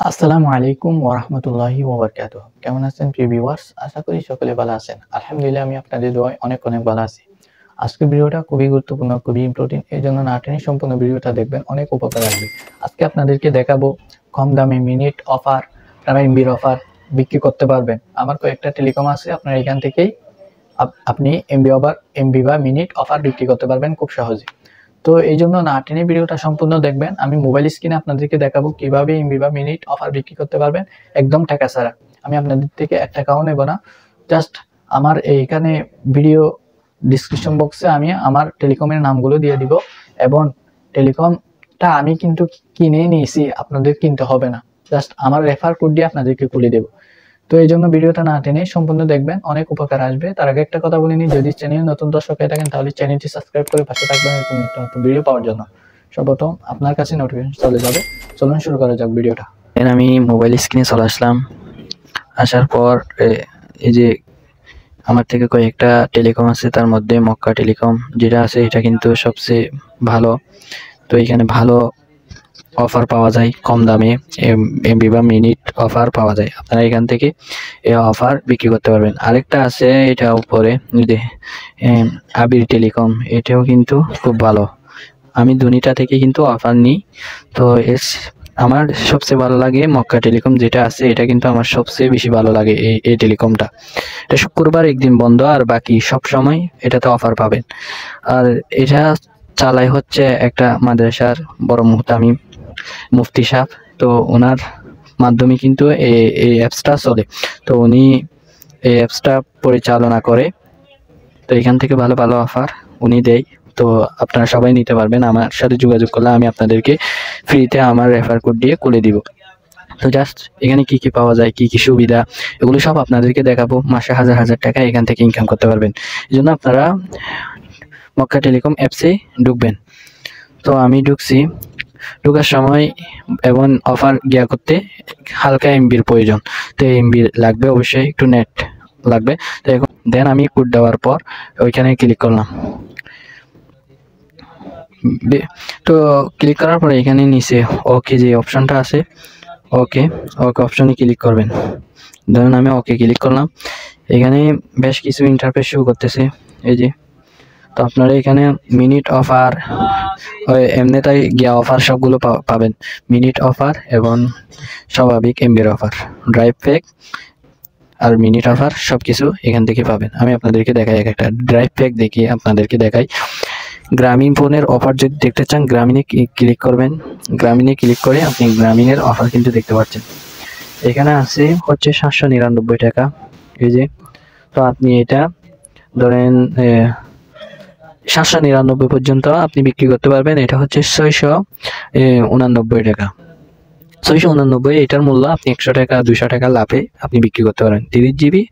আসসালামু আলাইকুম ওয়া রাহমাতুল্লাহি ওয়া বারাকাতুহু। কেমন আছেন প্রিয় ভিউয়ার্স? আশা করি সকলে ভালো আছেন। আলহামদুলিল্লাহ আমি আপনাদের দোয়ায় অনেক ভালো আছি। আজকের ভিডিওটা খুবই গুরুত্বপূর্ণ, খুবই ইম্পোর্টেন্ট। এজন্য না টেনে সম্পূর্ণ ভিডিওটা দেখবেন, অনেক উপকার আসবে। আজকে আপনাদেরকে দেখাবো কম দামে মিনিট অফার, এমবির অফার বিক্রি করতে পারবেন। আমার কয়েকটা টেলিকম আছে, আপনারা এখান থেকেই আপনি এমবি বা মিনিট অফার বিক্রি করতে পারবেন খুব সহজে। তো এই জন্য না টেনে ভিডিওটা সম্পূর্ণ দেখবেন। আমি মোবাইল স্ক্রিনে আপনাদেরকে দেখাবো কিভাবে এমবি বা মিনিট অফার বিক্রি করতে পারবেন একদম টাকা ছাড়া। আমি আপনাদের থেকে 1 টাকাও নেব না। জাস্ট আমার এইখানে ভিডিও ডিসক্রিপশন বক্সে আমি আমার টেলিকমের নামগুলো দিয়ে দিব, এবং টেলিকমটা আমি কিন্তু কিনে নিয়েছি, আপনাদের কিনতে হবে না। জাস্ট আমার রেফার কোড দিয়ে আপনাদেরকে খুলে দেব। তো এই জন্য ভিডিওটা না টেনে সম্পূর্ণ দেখবেন, অনেক উপকার আসবে। তার আগে একটা কথা বলে নিই, যদি চ্যানেল নতুন দর্শক হয়ে থাকেন তাহলে চ্যানেলটি সাবস্ক্রাইব করে পাশে থাকবেন এরকম নিত্য নতুন ভিডিও পাওয়ার জন্য। সর্বপ্রথম আপনার কাছে নোটিফিকেশন চলে যাবে। চলুন শুরু করা যাক ভিডিওটা। আমি মোবাইল স্ক্রিনে চলে আসলাম। আসার পর এই যে আমার থেকে কয়েকটা টেলিকম আছে, তার মধ্যে মক্কা টেলিকম যেটা আছে এটা কিন্তু সবচেয়ে ভালো। তো এখানে ভালো অফার পাওয়া যায়, কম দামে এমবি বা মিনিট অফার পাওয়া যায়। আপনারা এখান থেকে এই অফার বিক্রি করতে পারবেন। আরেকটা আছে এটা উপরে যে আবির টেলিকম, এটাও কিন্তু খুব ভালো। আমি দুনিটা থেকে কিন্তু অফার নিই। তো আমার সবচেয়ে ভালো লাগে মক্কা টেলিকম যেটা আছে, এটা কিন্তু আমার সবচেয়ে বেশি ভালো লাগে। এই টেলিকমটা, এটা শুক্রবার একদিন বন্ধ, আর বাকি সব সময় এটাতে অফার পাবেন। আর এটা চালাই হচ্ছে একটা মাদ্রাসার বড় মুহতামিম মুফতি সাহেব। তো ওনার মাধ্যমে কিন্তু এই অ্যাপসটা চলে। তো উনি এই অ্যাপসটা পরিচালনা করে। তো এখান থেকে ভালো ভালো অফার উনি দেয়। তো আপনারা সবাই নিতে পারবেন। আমার সাথে যোগাযোগ করলে আমি আপনাদেরকে ফ্রিতে আমার রেফার কোড দিয়ে খুলে দিব। তো জাস্ট এখানে কি কি পাওয়া যায়, কি কি সুবিধা, এগুলো সব আপনাদেরকে দেখাবো। মাসে হাজার টাকা এখান থেকে ইনকাম করতে পারবেন। এই জন্য আপনারা মক্কা টেলিকম অ্যাপসে ঢুকবেন। তো আমি ঢুকছি। ঢোকার সময় এবং অফার গিয়া করতে হালকা এমবির প্রয়োজন। তো এমবি লাগবে, অবশ্যই একটু নেট লাগবে। তো এখন দেন আমি কোড দেওয়ার পর ওইখানে ক্লিক করলাম। তো ক্লিক করার পরে এখানে নিচে ওকে যে অপশনটা আছে, ওকে অপশনে ক্লিক করবেন। ধরুন আমি ওকে ক্লিক করলাম। এখানে বেশ কিছু ইন্টারফেস শো করতেছে, এই যে। তো আপনারা এখানে মিনিট অফার, এমনি তাই গিয়া অফার সবগুলো পাবেন। মিনিট অফার এবং স্বাভাবিক এমবির অফার, ড্রাইভ প্যাক আর মিনিট অফার সবকিছু এখান থেকে পাবেন। আমি আপনাদেরকে দেখাই একটা ড্রাইভ প্যাক দেখিয়ে আপনাদেরকে দেখাই। গ্রামীণ ফোনের অফার যদি দেখতে চান, গ্রামীণে ক্লিক করবেন। গ্রামীণে ক্লিক করে আপনি গ্রামীণের অফার কিন্তু দেখতে পাচ্ছেন। এখানে আছে হচ্ছে 799 টাকা, এই যে। তো আপনি এটা ধরেন 799 পর্যন্ত আপনি বিক্রি করতে পারবেন। এটা হচ্ছে 689 টাকা। 689, এটার মূল্য আপনি 100 টাকা 200 টাকা লাভে আপনি বিক্রি করতে পারেন। 30 জিবি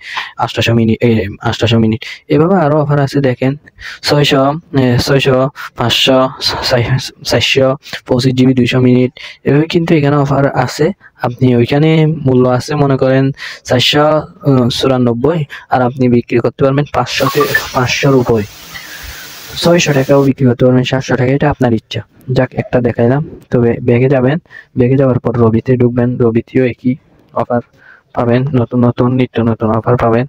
800 মিনিট। এভাবে আরো অফার আছে, দেখেন। 600, 500, 400, 25 জিবি 200 মিনিট, এভাবে কিন্তু এখানে অফার আছে। আপনি ওইখানে মূল্য আছে মনে করেন 494, আর আপনি বিক্রি করতে পারবেন 500-500 উপরে। 600 টাকাও বিক্রি করতে পারবেন, 700 টাকা, এটা আপনার ইচ্ছা। যাক, একটা দেখাইলাম। তবে ব্যাগে যাবেন, ব্যাগে যাওয়ার পর রবিতে ঢুকবেন। রবিতেও একই অফার পাবেন, নতুন নিত্য নতুন অফার পাবেন।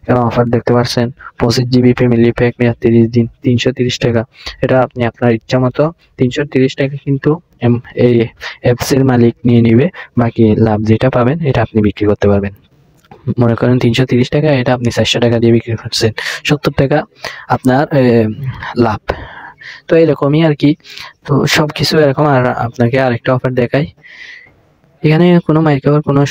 এখানে অফার দেখতে পাচ্ছেন 25 জিবি ফ্যামিলি প্যাক, 30 দিন, 330 টাকা। এটা আপনি আপনার ইচ্ছা মতো 330 টাকা কিন্তু এই অ্যাপসের মালিক নিয়ে নিবে। বাকি লাভ যেটা পাবেন এটা আপনি বিক্রি করতে পারবেন। মনে করেন 330 টাকা, এটা আপনি 400 টাকা দিয়ে বিক্রি করছেন, 70 টাকা আপনার লাভ। তো এরকমই আর কি। তো সবকিছু এরকম। আর আপনাকে আরেকটা অফার দেখাই। এখানে কোনো মাইক্রোর কোনো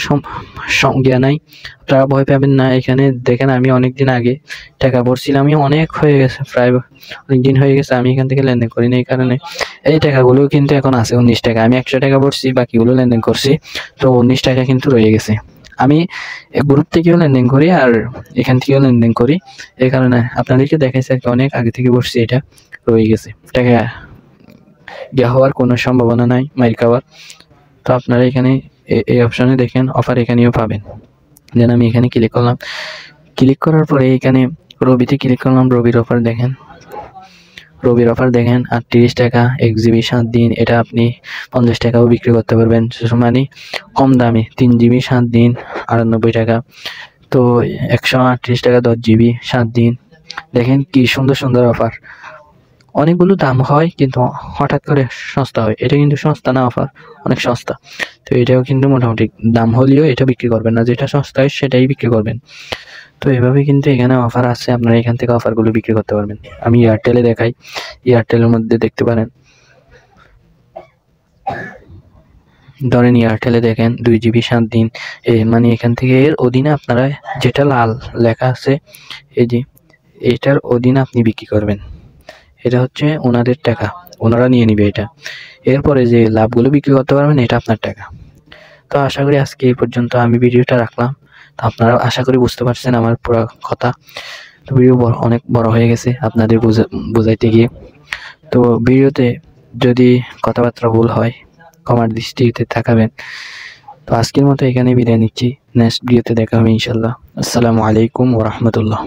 সংজ্ঞা নাই, আপনারা ভয় পাবেন না। এখানে দেখেন, আমি অনেকদিন আগে টাকা ভরছিলাম, আমি অনেক হয়ে গেছে, প্রায় অনেকদিন হয়ে গেছে আমি এখান থেকে লেনদেন করি না। এই কারণে এই টাকাগুলো কিন্তু এখন আছে 19 টাকা। আমি 100 টাকা ভরছি, বাকিগুলো লেনদেন করছি। তো 19 টাকা কিন্তু রয়ে গেছে। আমি গ্রুপ থেকেও লেনদেন করি আর এখান থেকেও লেনদেন করি। এই কারণে আপনাদেরকে দেখাইছি আর কি, অনেক আগে থেকে বসছি, এটা রয়ে গেছে। টাকা গিয়া হওয়ার কোনো সম্ভাবনা নাই, মাইর খাওয়ার। তো আপনারা এখানে এই অপশনে দেখেন অফার এখানেও পাবেন। দেন আমি এখানে ক্লিক করলাম। ক্লিক করার পরে এখানে রবিতে ক্লিক করলাম। রবির অফার দেখেন, রবির অফার দেখেন 38 টাকা 1 জিবি 7 দিন, এটা আপনি 50 টাকাও বিক্রি করতে পারবেন, মানে কম দামে 3 জিবি 7 দিন 98 টাকা। তো 138 টাকা 10 জিবি 7 দিন। দেখেন কি সুন্দর সুন্দর অফার। অনেকগুলো দাম হয় কিন্তু হঠাৎ করে সস্তা হয়, এটা কিন্তু সস্তা না, অফার অনেক সস্তা। তো এটাও কিন্তু মোটামুটি দাম হলেও এটা বিক্রি করবেন না, যেটা সস্তা হয় সেটাই বিক্রি করবেন। তো এভাবে কিন্তু এখানে অফার আছে, আপনারা এখান থেকে অফারগুলো বিক্রি করতে পারবেন। আমি এয়ারটেলে দেখাই, এয়ারটেলের মধ্যে দেখতে পারেন, ধরেন এয়ারটেলে দেখেন 2 জিবি 7 দিন, মানে এখান থেকে এর অধীনে আপনারা যেটা লাল লেখা আছে এই যে এটার অধীনে আপনি বিক্রি করবেন। এটা হচ্ছে ওনাদের টাকা, ওনারা নিয়ে নিবে এটা। এরপরে যে লাভগুলো বিক্রি করতে পারবেন এটা আপনার টাকা। তো আশা করি আজকে এই পর্যন্ত আমি ভিডিওটা রাখলাম। তো আপনারা আশা করি বুঝতে পারছেন আমার পুরো কথা। তো ভিডিও অনেক বড় হয়ে গেছে আপনাদের বোঝাইতে গিয়ে। তো ভিডিওতে যদি কথাবার্তা ভুল হয় ক্ষমার দৃষ্টিতে তাকাবেন। তো আজকের মতো এখানে বিদায় নিচ্ছি, নেক্সট ভিডিওতে দেখা হবে ইনশাল্লাহ। আসসালামু আলাইকুম ওয়া রাহমাতুল্লাহ।